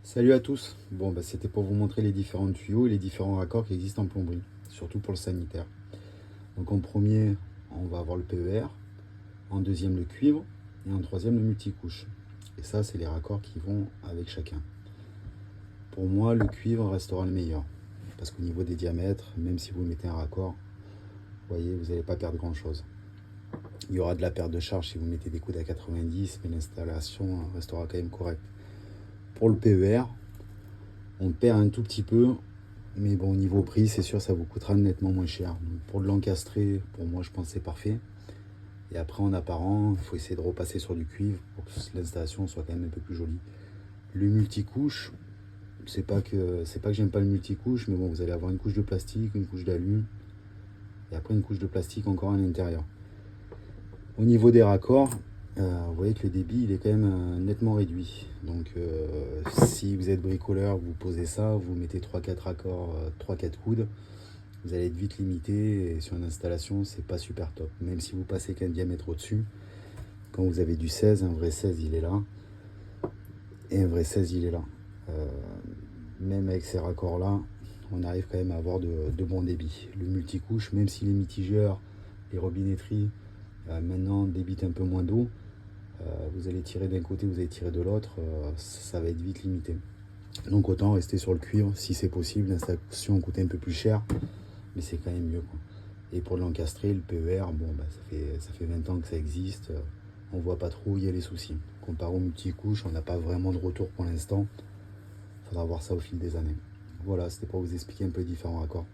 Salut à tous. Bon, c'était pour vous montrer les différents tuyaux et les différents raccords qui existent en plomberie, surtout pour le sanitaire. Donc en premier, on va avoir le PER, en deuxième le cuivre et en troisième le multicouche. Et ça, c'est les raccords qui vont avec chacun. Pour moi, le cuivre restera le meilleur, parce qu'au niveau des diamètres, même si vous mettez un raccord, vous voyez, vous n'allez pas perdre grand-chose. Il y aura de la perte de charge si vous mettez des coudes à 90, mais l'installation restera quand même correcte. Pour le PER, on perd un tout petit peu, mais bon, au niveau prix, c'est sûr, ça vous coûtera nettement moins cher. Donc pour de l'encastrer, pour moi, je pense que c'est parfait. Et après, en apparent, il faut essayer de repasser sur du cuivre pour que l'installation soit quand même un peu plus jolie. Le multicouche, c'est pas que j'aime pas le multicouche, mais bon, vous allez avoir une couche de plastique, une couche d'alu, et après une couche de plastique encore à l'intérieur. Au niveau des raccords, vous voyez que le débit il est quand même nettement réduit. Donc si vous êtes bricoleur, vous posez ça, vous mettez 3-4 raccords, 3-4 coudes, vous allez être vite limité et sur une installation c'est pas super top. Même si vous passez qu'un diamètre au-dessus, quand vous avez du 16, un vrai 16 il est là, et un vrai 16 il est là. Même avec ces raccords là, on arrive quand même à avoir de bons débits. Le multicouche, même si les mitigeurs, les robinetteries, maintenant débitent un peu moins d'eau, vous allez tirer d'un côté, vous allez tirer de l'autre, ça va être vite limité. Donc autant rester sur le cuivre si c'est possible. L'installation coûte un peu plus cher, mais c'est quand même mieux, quoi. Et pour l'encastrer, le PER, bon, ça fait 20 ans que ça existe. On voit pas trop où il y a les soucis. Comparé au multicouche, on n'a pas vraiment de retour pour l'instant. Il faudra voir ça au fil des années. Voilà, c'était pour vous expliquer un peu les différents raccords.